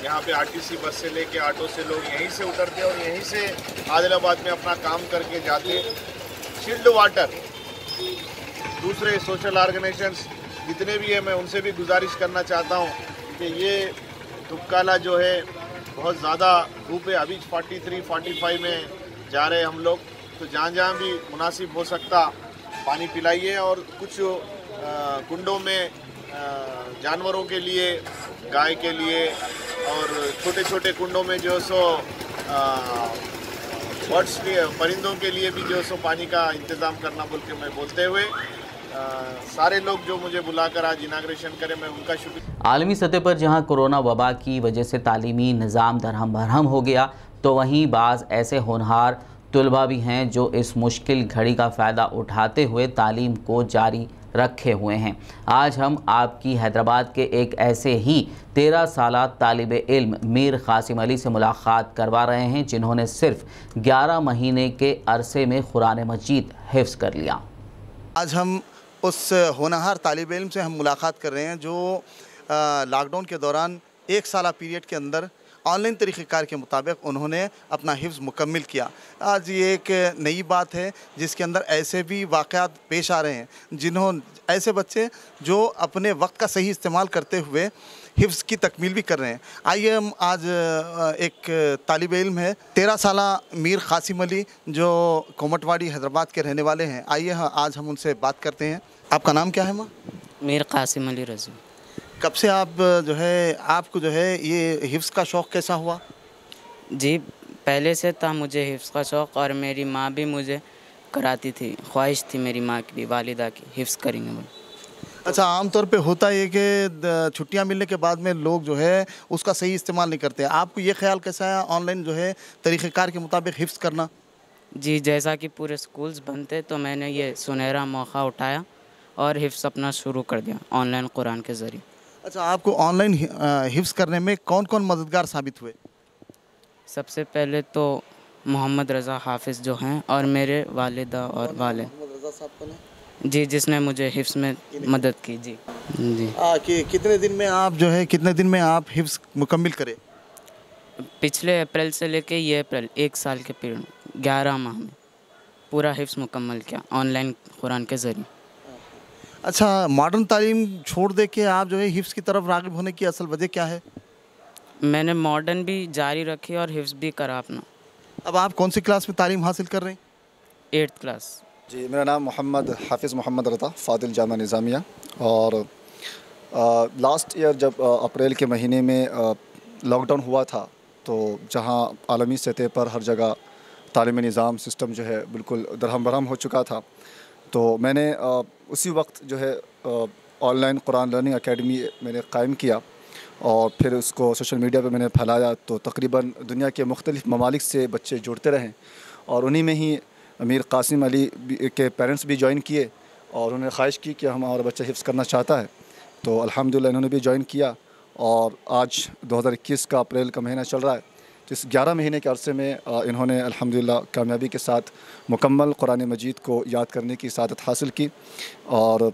यहाँ पे आरटीसी बस से लेके ऑटो से लोग यहीं से उतरते और यहीं से आदिलाबाद में अपना काम करके जाते। चिल्ड वाटर, दूसरे सोशल ऑर्गेनाइजेशंस जितने भी हैं, मैं उनसे भी गुजारिश करना चाहता हूँ कि ये धूपकाला जो है बहुत ज़्यादा धूप है, अभी 43-45 में जा रहे हैं हम लोग, तो जहाँ जहाँ भी मुनासिब हो सकता पानी पिलाइए। और कुछ कुंडों में जानवरों के लिए, गाय के लिए और छोटे छोटे कुंडों में जो सो बर्ड्स के, परिंदों के लिए भी जो सो पानी का इंतज़ाम करना बोल के मैं बोलते हुए सारे लोग जो मुझे बुलाकर आज इनाग्रेशन करें, मैं उनका शुक्रिया। आलमी सतह पर जहां कोरोना वबा की वजह से तालीमी निज़ाम दरहम बरहम हो गया, तो वहीं बाज़ ऐसे होनहार तलबा भी हैं जो इस मुश्किल घड़ी का फ़ायदा उठाते हुए तालीम को जारी रखे हुए हैं। आज हम आपकी हैदराबाद के एक ऐसे ही 13 साला तालिब इल्म मीर कासिम अली से मुलाकात करवा रहे हैं, जिन्होंने सिर्फ 11 महीने के अरसे में कुरान मजीद हिफ्ज़ कर लिया। आज हम उस होनहार तालिब इल्म से हम मुलाकात कर रहे हैं जो लॉकडाउन के दौरान 1 साला पीरियड के अंदर ऑनलाइन तरीक़ेकार के मुताबिक उन्होंने अपना हिफ्ज़ मुकम्मिल किया। आज ये एक नई बात है जिसके अंदर ऐसे भी वाक़यात पेश आ रहे हैं, ऐसे बच्चे जो अपने वक्त का सही इस्तेमाल करते हुए हिफ्ज़ की तकमील भी कर रहे हैं। आइए हम आज एक तालिब इल्म है 13 साला मीर कासिम अली जो कोमटवाड़ी हैदराबाद के रहने वाले हैं। आइए आज हम उनसे बात करते हैं। आपका नाम क्या है माँ? मीर कासिम अली रज़ी। कब से आप जो है आपको जो है ये हिफ्ज़ का शौक़ कैसा हुआ? जी पहले से था मुझे हिफ्ज़ का शौक़, और मेरी माँ भी मुझे कराती थी, ख्वाहिश थी मेरी माँ की भी, वालिदा की, हिफ्ज़ करेंगे बोले। अच्छा, आमतौर पे होता है कि छुट्टियां मिलने के बाद में लोग जो है उसका सही इस्तेमाल नहीं करते। आपको ये ख्याल कैसा है ऑनलाइन जो है तरीक़ेकार के मुताबिक हिफ्ज़ करना? जी जैसा कि पूरे स्कूल्स बंद थे तो मैंने ये सुनहरा मौका उठाया और हिफ्ज़ अपना शुरू कर दिया ऑनलाइन कुरान के ज़रिए। अच्छा, आपको ऑनलाइन हिफ्ज़ करने में कौन कौन मददगार साबित हुए? सबसे पहले तो मोहम्मद रज़ा हाफिज़ जो हैं और मेरे वालिदा और वाले जी, जिसने मुझे हिफ्ज़ में मदद की। जी जी। कितने दिन में आप हिफ्ज़ मुकम्मिल करें? पिछले अप्रैल से लेके ये अप्रैल 1 साल के पीरियड 11 माह में पूरा हिफ्ज़ मुकम्मल किया ऑनलाइन कुरान के ज़रिए। अच्छा, मॉडर्न तालीम छोड़ दे के आप जो है हिफ्ज़ की तरफ राग़िब होने की असल वजह क्या है? मैंने मॉडर्न भी जारी रखी और हिफ्ज़ भी करा अपना। अब आप कौन सी क्लास में तालीम हासिल कर रहे हैं? 8th class. जी, मेरा नाम मोहम्मद हाफिज़ मोहम्मद रता फ़ादिल जामा निज़ामिया। और लास्ट ईयर जब अप्रैल के महीने में लॉकडाउन हुआ था तो जहां आलमी सतह पर हर जगह तालीमी निज़ाम सिस्टम जो है बिल्कुल दरहम बरहम हो चुका था, तो मैंने उसी वक्त जो है ऑनलाइन कुरान लर्निंग एकेडमी मैंने कायम किया। और फिर उसको सोशल मीडिया पे मैंने फैलाया, तो तकरीबन दुनिया के मुख्तलिफ़ ममालिक से बच्चे जुड़ते रहें और उन्हीं में ही अमीर कासिम अली के पेरेंट्स भी ज्वाइन किए और उन्होंने ख्वाहिश की कि हमारा बच्चा हिफ्ज़ करना चाहता है, तो अल्हम्दुलिल्लाह इन्होंने भी ज्वाइन किया और आज 2021 का अप्रैल का महीना चल रहा है। तो इस 11 महीने के अरसे में इन्होंने अल्हम्दुलिल्लाह कामयाबी के साथ मुकम्मल कुरान मजीद को याद करने की सआदत हासिल की और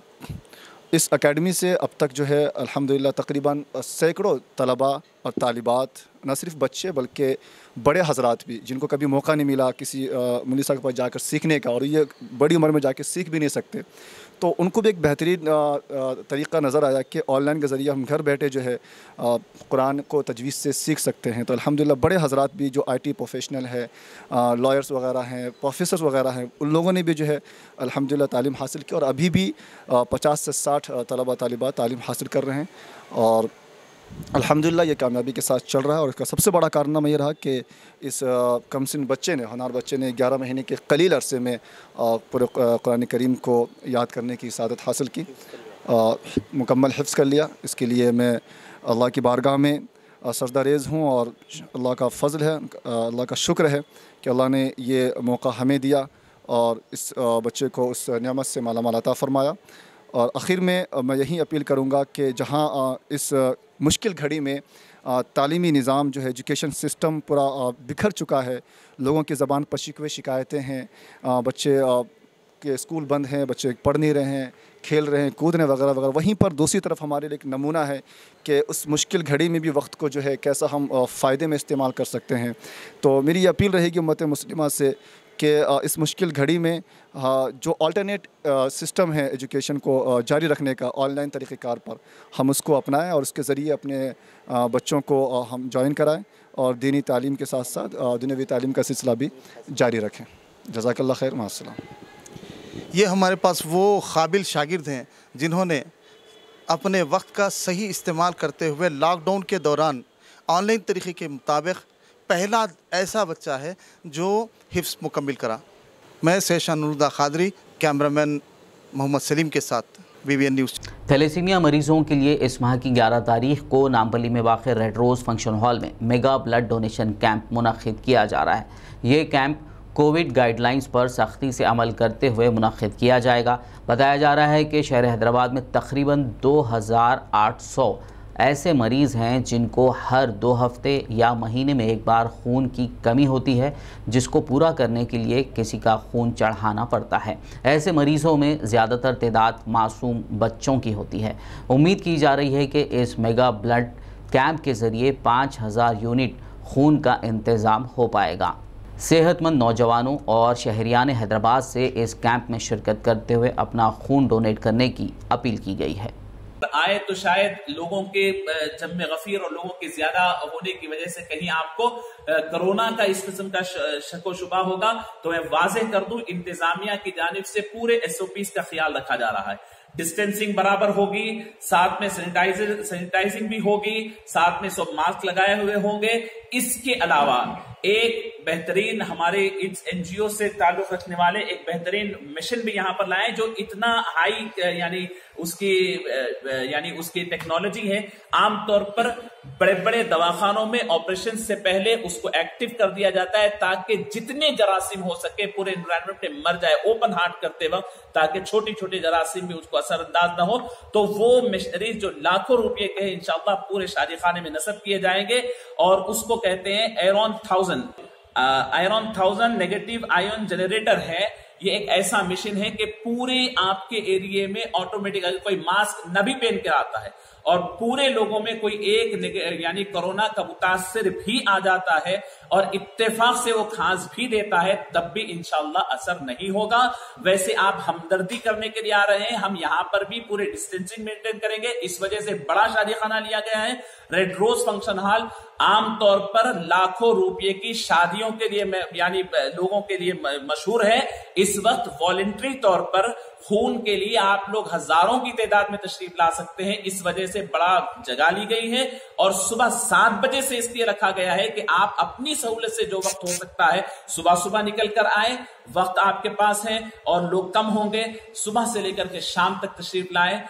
इस एकेडमी से अब तक जो है अल्हम्दुलिल्लाह तकरीबन सैकड़ों तलबा और तालिबात, न सिर्फ बच्चे बल्कि बड़े हजरात भी जिनको कभी मौका नहीं मिला किसी मुनीसा के पास जाकर सीखने का और ये बड़ी उम्र में जाकर सीख भी नहीं सकते, तो उनको भी एक बेहतरीन तरीक़ा नज़र आया कि ऑनलाइन के ज़रिए हम घर बैठे जो है कुरान को तजवीज़ से सीख सकते हैं। तो अल्हम्दुलिल्लाह बड़े हजरात भी जो IT प्रोफेशनल है, लॉयर्स वगैरह हैं, प्रोफेसर्स वगैरह हैं, उन लोगों ने भी जो है अल्हम्दुलिल्लाह तालीम हासिल की और अभी भी 50 से 60 तलबा तालिबात तालीम हासिल कर रहे हैं और अल्हम्दुलिल्लाह ये कामयाबी के साथ चल रहा है। और इसका सबसे बड़ा कारनामा ये रहा कि इस कमसिन बच्चे ने, होनहार बच्चे ने 11 महीने के कलील अरसे में पूरे कुरान करीम को याद करने की सआदत हासिल की, मुकम्मल हिफ्ज़ कर लिया। इसके लिए मैं अल्लाह की बारगाह में सजदारेज़ हूँ और अल्लाह का फ़ज़ल है, अल्लाह का शुक्र है कि अल्लाह ने ये मौका हमें दिया और इस बच्चे को उस नेमत से मालामाल अता फ़रमाया। और आखिर में मैं यही अपील करूँगा कि जहाँ इस मुश्किल घड़ी में तालीमी निज़ाम जो है, एजुकेशन सिस्टम पूरा बिखर चुका है, लोगों की ज़बान पर शिकवे शिकायतें हैं, बच्चे के स्कूल बंद हैं, बच्चे पढ़ नहीं रहे हैं, खेल रहे हैं, कूद रहे वगैरह वगैरह, वहीं पर दूसरी तरफ हमारे लिए एक नमूना है कि उस मुश्किल घड़ी में भी वक्त को जो है कैसा हम फ़ायदे में इस्तेमाल कर सकते हैं। तो मेरी ये अपील रहेगी उम्मत मुस्लिमा से कि इस मुश्किल घड़ी में जो अल्टरनेट सिस्टम है एजुकेशन को जारी रखने का ऑनलाइन तरीक़ेकार पर, हम उसको अपनाएं और उसके ज़रिए अपने बच्चों को हम ज्वाइन कराएं और दीनी तालीम के साथ साथ दुनियावी तालीम का सिलसिला भी जारी रखें। जज़ाकल्लाह खैर, मास्सलाम। ये हमारे पास वो काबिल शागिर्द हैं जिन्होंने अपने वक्त का सही इस्तेमाल करते हुए लॉकडाउन के दौरान ऑनलाइन तरीक़े के मुताबिक पहला ऐसा बच्चा है जो हिफ्ज़ मुकम्मिल करा। मैं सेशान नूरुद्दीन खादरी, कैमरामैन मोहम्मद सलीम के साथ BBN न्यूज़। थैलेसीमिया मरीजों के लिए इस माह की 11 तारीख को नामपल्ली में वाक़ रेड रोज़ फंक्शन हॉल में मेगा ब्लड डोनेशन कैंप मुनक़्क़िद किया जा रहा है। ये कैंप कोविड गाइडलाइंस पर सख्ती से अमल करते हुए मुनक़्क़िद किया जाएगा। बताया जा रहा है कि शहर हैदराबाद में तकरीबन 2800 ऐसे मरीज़ हैं जिनको हर 2 हफ्ते या महीने में एक बार खून की कमी होती है, जिसको पूरा करने के लिए किसी का खून चढ़ाना पड़ता है। ऐसे मरीज़ों में ज़्यादातर तादाद मासूम बच्चों की होती है। उम्मीद की जा रही है कि इस मेगा ब्लड कैंप के ज़रिए 5000 यूनिट खून का इंतज़ाम हो पाएगा। सेहतमंद नौजवानों और शहरियान हैदराबाद से इस कैंप में शिरकत करते हुए अपना खून डोनेट करने की अपील की गई है। आए तो शायद लोगों के जम्मे गफीर और लोगों के ज्यादा होने की वजह से कहीं आपको कोरोना का इस किस्म का शक व शुबा होगा, तो मैं वाज़ेह कर दूं, इंतजामिया की जानिब से पूरे SOPs का ख्याल रखा जा रहा है। डिस्टेंसिंग बराबर होगी, साथ में सैनिटाइजिंग भी होगी, साथ में सब मास्क लगाए हुए होंगे। इसके अलावा एक बेहतरीन हमारे इस NGO से ताल्लुक रखने वाले एक बेहतरीन मिशन भी यहाँ पर लाए, जो इतना हाई यानी उसकी टेक्नोलॉजी है। आमतौर पर बड़े बड़े दवाखानों में ऑपरेशन से पहले उसको एक्टिव कर दिया जाता है ताकि जितने जरासीम हो सके पूरे एनवायरनमेंट में मर जाए ओपन हार्ट करते वक्त, ताकि छोटी छोटी जरासीम भी उसको असरअंदाज ना हो। तो वो मिशनरीज जो लाखों रुपए के इंशाअल्लाह पूरे शादी खाने में नस्ब किए जाएंगे और उसको कहते हैं आयरन 1000 नेगेटिव आयन जनरेटर है। ये एक ऐसा मिशन है कि पूरे आपके एरिया में ऑटोमेटिक कोई मास्क न भी पहन कर आता है और पूरे लोगों में कोई एक यानी कोरोना का मुतासिर भी आ जाता है और इत्तेफाक से वो खांस भी देता है, तब भी इंशाअल्लाह असर नहीं होगा। वैसे आप हमदर्दी करने के लिए आ रहे हैं, हम यहाँ पर भी पूरे डिस्टेंसिंग मेंटेन करेंगे। इस वजह से बड़ा शादी खाना लिया गया है। रेड रोज फंक्शन हॉल आमतौर पर लाखों रुपए की शादियों के लिए यानी लोगों के लिए मशहूर है। इस वक्त वॉलंटरी तौर पर खून के लिए आप लोग हजारों की तादाद में तशरीफ ला सकते हैं। इस वजह से बड़ा जगह ली गई है और सुबह 7 बजे से इसलिए रखा गया है कि आप अपनी सहूलत से जो वक्त हो सकता है सुबह सुबह निकल कर आए, वक्त आपके पास है और लोग कम होंगे, सुबह से लेकर के शाम तक तशरीफ लाए।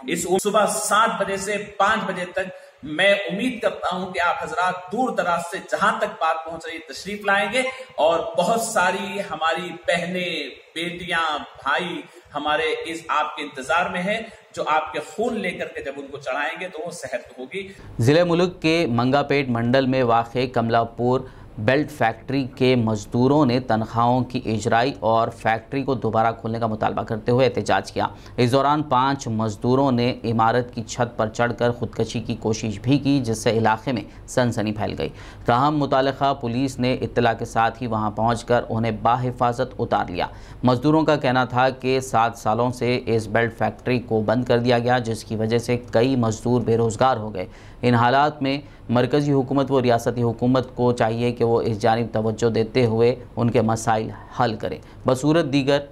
इस सुबह 7 बजे से 5 बजे तक मैं उम्मीद करता हूं कि आप हजरात दूर दराज से जहां तक बात पहुंच रही तशरीफ लाएंगे और बहुत सारी हमारी बहनें, बेटियां, भाई हमारे इस आपके इंतजार में हैं, जो आपके खून लेकर के जब उनको चढ़ाएंगे तो वो सेहत होगी। जिले मुल्क के मंगापेट मंडल में वाक़ कमलापुर बेल्ट फैक्ट्री के मजदूरों ने तनख्वाहों की इजराई और फैक्ट्री को दोबारा खोलने का मुतालबा करते हुए एहतजाज किया। इस दौरान 5 मजदूरों ने इमारत की छत पर चढ़कर खुदकशी की कोशिश भी की, जिससे इलाके में सनसनी फैल गई। ताहम मुतालिका पुलिस ने इत्तला के साथ ही वहां पहुंचकर उन्हें बाहिफाजत उतार लिया। मजदूरों का कहना था कि 7 सालों से इस बेल्ट फैक्ट्री को बंद कर दिया गया, जिसकी वजह से कई मजदूर बेरोज़गार हो गए। इन हालात में मरकज़ी हुकूमत व रियासती हुकूमत को चाहिए कि वो इस जानिब तवज्जो देते हुए उनके मसाइल हल करें। बसूरत दीगर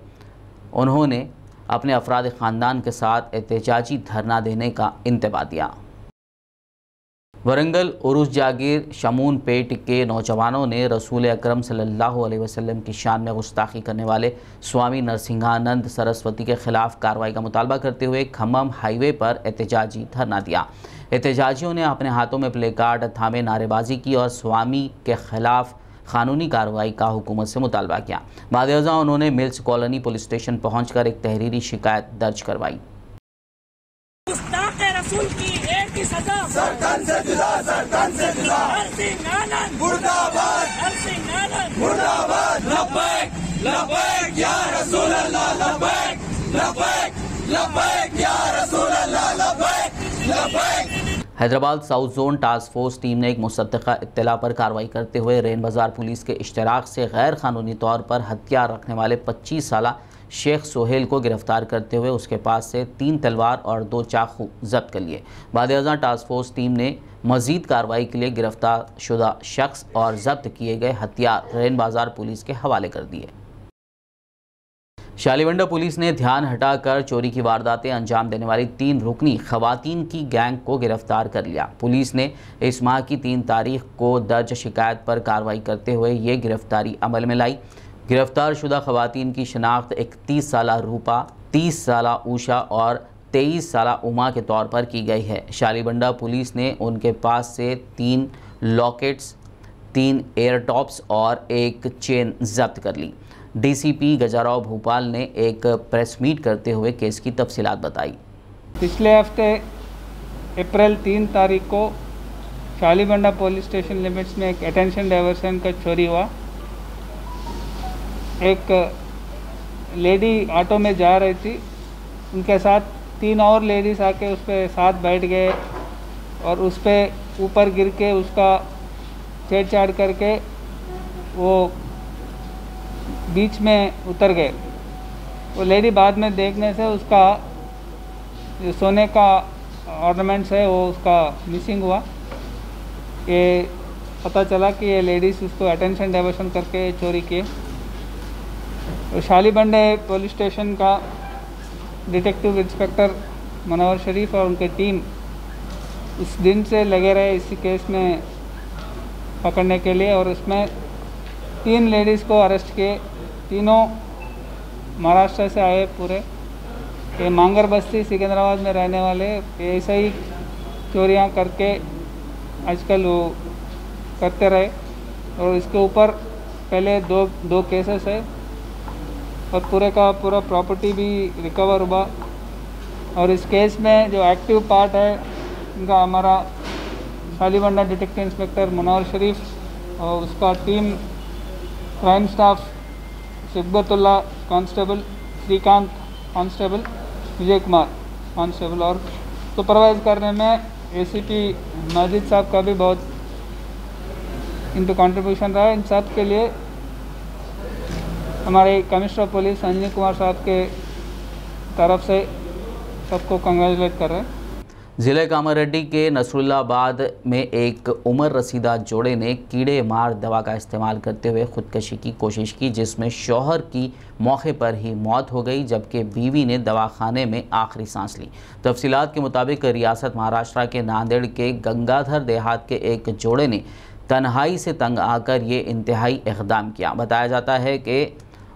उन्होंने अपने अफराद ख़ानदान के साथ एहतजाजी धरना देने का इंतबा दिया। वरंगल उरुस जागीर शमून पेट के नौजवानों ने रसूल अकरम सल्लल्लाहु अलैहि वसल्लम की शान में गुस्ताखी करने वाले स्वामी नरसिंहानंद सरस्वती के खिलाफ कार्रवाई का मुतालबा करते हुए खम्मम हाईवे पर एहतजाजी धरना दिया। एहतजाजियों ने अपने हाथों में प्ले कार्ड थामे नारेबाजी की और स्वामी के खिलाफ कानूनी कार्रवाई का हुकूमत से मुतालबा किया। बाद उन्होंने मिल्स कॉलोनी पुलिस स्टेशन पहुंचकर एक तहरीरी शिकायत दर्ज करवाई। रसूल की एक ही सजा, सरकन से जुदा, सरकन से जुदा, नरसिंहानंद मुर्दाबाद, नरसिंहानंद मुर्दाबाद। लब्बैक लब्बैक या रसूल अल्लाह, लब्बैक लब्बैक लब्बैक या रसूल अल्लाह, लब्बैक लब्बैक। Hyderabad south zone task force team ने एक मुसद्दक़ा इत्तला पर कार्रवाई करते हुए रेन बाज़ार पुलिस के इश्तराक से गैर कानूनी तौर पर हथियार रखने वाले 25 साला शेख सोहेल को गिरफ्तार करते हुए उसके पास से 3 तलवार और 2 चाकू जब्त कर लिए। बाद-ए-अज़ां टास्क फोर्स टीम ने मज़ीद कार्रवाई के लिए गिरफ्तार शुदा शख्स और जब्त किए गए हथियार रेन बाज़ार पुलिस के हवाले कर दिए। शालीबंडा पुलिस ने ध्यान हटाकर चोरी की वारदातें अंजाम देने वाली 3 रुकनी खवातीन की गैंग को गिरफ्तार कर लिया। पुलिस ने इस माह की 3 तारीख को दर्ज शिकायत पर कार्रवाई करते हुए ये गिरफ्तारी अमल में लाई। गिरफ्तार शुदा खवातीन की शनाख्त 31 साला रूपा, 30 साला ऊषा और 23 साला उमा के तौर पर की गई है। शालीबंडा पुलिस ने उनके पास से 3 लॉकेट्स, 3 एयरटॉप्स और 1 चेन जब्त कर ली। डीसीपी गजाराव भोपाल ने एक प्रेस मीट करते हुए केस की तफसीलात बताई। पिछले हफ्ते अप्रैल 3 तारीख को शालीबंडा पुलिस स्टेशन लिमिट्स में एक अटेंशन डाइवर्सन का चोरी हुआ। एक लेडी ऑटो में जा रही थी, उनके साथ 3 और लेडीज़ आके उस पर साथ बैठ गए और उस पर ऊपर गिर के उसका छेड़छाड़ करके वो बीच में उतर गए। वो लेडी बाद में देखने से उसका जो सोने का ऑर्नामेंट्स है वो उसका मिसिंग हुआ। ये पता चला कि ये लेडीज़ उसको अटेंशन डाइवर्सन करके चोरी किए। तो शालीबंडे पुलिस स्टेशन का डिटेक्टिव इंस्पेक्टर मनोहर शरीफ और उनकी टीम उस दिन से लगे रहे इसी केस में पकड़ने के लिए और इसमें 3 लेडीज़ को अरेस्ट किए। तीनों महाराष्ट्र से आए पूरे। ये मांगर बस्ती सिकंदराबाद में रहने वाले ऐसे ही चोरियां करके आजकल वो करते रहे और इसके ऊपर पहले दो केसेस है और पूरे का पूरा प्रॉपर्टी भी रिकवर हुआ। और इस केस में जो एक्टिव पार्ट है उनका हमारा शालीबंडा डिटेक्टिव इंस्पेक्टर मनोहर शरीफ और उसका team crime staff Sibbatullah constable, Srikanth constable, Vijay Kumar constable और सुपरवाइज करने में एसीपी माजिद साहब का भी बहुत इनका कंट्रीब्यूशन रहा है। इन सब के लिए हमारे कमिश्नर पुलिस संजय कुमार साहब के तरफ से सबको कंग्रेचुलेट कर रहे हैं। ज़िले कामारेड्डी के नसरुल्लाबाद में एक उमर रसीदा जोड़े ने कीड़े मार दवा का इस्तेमाल करते हुए खुदकशी की कोशिश की, जिसमें शौहर की मौके पर ही मौत हो गई जबकि बीवी ने दवाखाने में आखिरी सांस ली। तफसीलात के मुताबिक रियासत महाराष्ट्र के नांदेड़ के गंगाधर देहात के एक जोड़े ने तन्हाई से तंग आकर ये इंतहाई इक़दाम किया। बताया जाता है कि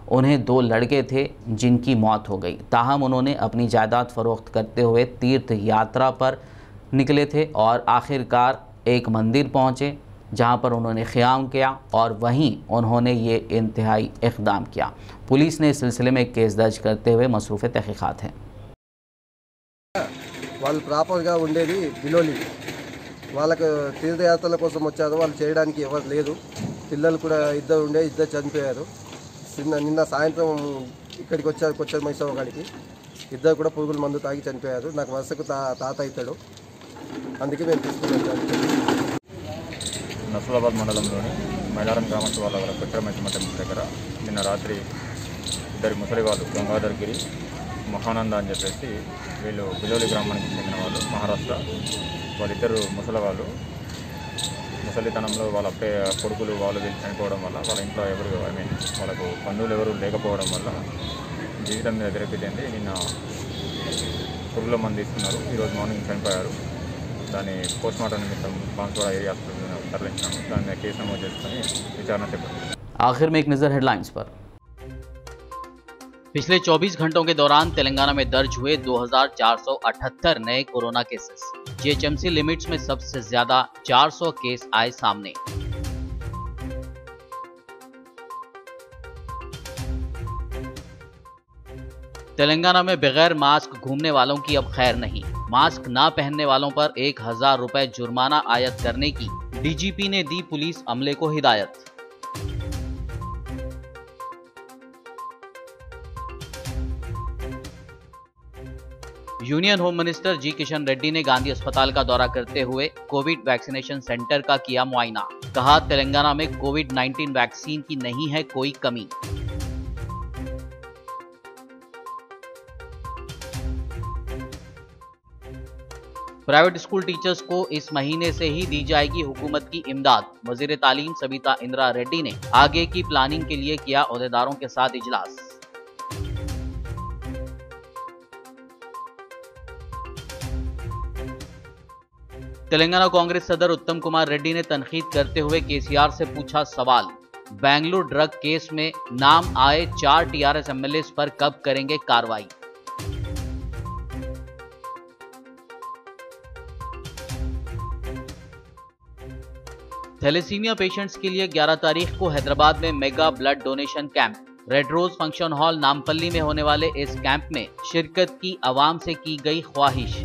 उन्हें 2 लड़के थे जिनकी मौत हो गई। ताहम उन्होंने अपनी जायदाद फ़रोख्त करते हुए तीर्थ यात्रा पर निकले थे और आखिरकार एक मंदिर पहुँचे जहां पर उन्होंने क़याम किया और वहीं उन्होंने ये इंतहाई इक़दाम किया। पुलिस ने इस सिलसिले में एक केस दर्ज करते हुए मसरूफ़ तहक़ीक़ात है। వాళ్ళు ప్రాపర్గా ఉండేది బిలోలి, వాళ్ళకు తీర్థయాత్రల కోసం వచ్చారు, వాళ్ళు చేయడానికి ఎవరు లేదు, పిల్లలు కూడా ఇద్దరు చనిపోయారు. నిన్న సాయంత్రం ఇక్కడికి వచ్చారు కొచ్చర్ మైసవ కాడికి, ఇద్దరు కూడా పురుగుల మందు తాగి చనిపోయారు. నాకు వరుసకు తాత అవుతాడు, అందుకే మేము తీసుకున్నాం. నసలాబాద్ మండలంలోని మైలారం గ్రామస్తు వాళ్ళ కొచ్చర్ మైసమ్మ టెంపుల్ దగ్గర నిన్న రాత్రి ఇద్దరు ముసలి వాళ్ళు గంగాధర్ గిరి, మహానంద అని చెప్పేసి వీళ్ళు బిలోలి గ్రామానికి చెందిన వాళ్ళు, మహారాష్ట్ర. వాళ్ళిద్దరు ముసలి ముసలితనంలో వాళ్ళ కొడుకులు వాళ్ళు చనిపోవడం వల్ల వాళ్ళ ఇంట్లో వాళ్ళకు బంధువులు ఎవరు లేకపోవడం వల్ల జీవితం మీద విరక్తి చెంది నిన్న పురుగుల మందు తీసుకున్నారు. ఈరోజు మార్నింగ్ చనిపోయారు. దాన్ని పోస్ట్మార్టం నిమిత్తం బాన్సువాడ ఏరియా హాస్పిటల్ తరలించాము. దాన్ని కేసు నమోదు చేసుకొని విచారణ చేపట్టాము. आखिर में एक नज़र हेडलाइंस पर। पिछले 24 घंटों के दौरान तेलंगाना में दर्ज हुए 2478 नए कोरोना केसेस। जीएचएमसी लिमिट्स में सबसे ज्यादा 400 केस आए सामने। तेलंगाना में बगैर मास्क घूमने वालों की अब खैर नहीं। मास्क ना पहनने वालों पर 1000 रुपए जुर्माना आयद करने की डीजीपी ने दी पुलिस अमले को हिदायत। यूनियन होम मिनिस्टर जी किशन रेड्डी ने गांधी अस्पताल का दौरा करते हुए कोविड वैक्सीनेशन सेंटर का किया मुआयना। कहा, तेलंगाना में कोविड-19 वैक्सीन की नहीं है कोई कमी। प्राइवेट स्कूल टीचर्स को इस महीने से ही दी जाएगी हुकूमत की इमदाद। वजीर तालीम सबिता इंदिरा रेड्डी ने आगे की प्लानिंग के लिए किया ओहदेदारों के साथ इजलास। तेलंगाना कांग्रेस सदर उत्तम कुमार रेड्डी ने तनकीद करते हुए केसीआर से पूछा सवाल, बेंगलुरु ड्रग केस में नाम आए 4 टीआरएस एमएलए पर कब करेंगे कार्रवाई। थैलेसीमिया पेशेंट्स के लिए 11 तारीख को हैदराबाद में mega blood donation camp. Red rose function hall Nampally में होने वाले इस कैंप में शिरकत की आवाम से की गई ख्वाहिश।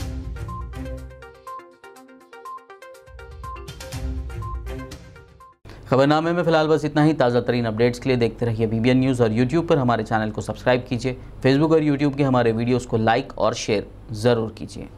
खबरनामे में फिलहाल बस इतना ही। ताज़ा तरीन अपडेट्स के लिए देखते रहिए BBN न्यूज़ और YouTube पर हमारे चैनल को सब्सक्राइब कीजिए। फेसबुक और YouTube के हमारे वीडियोस को लाइक और शेयर ज़रूर कीजिए।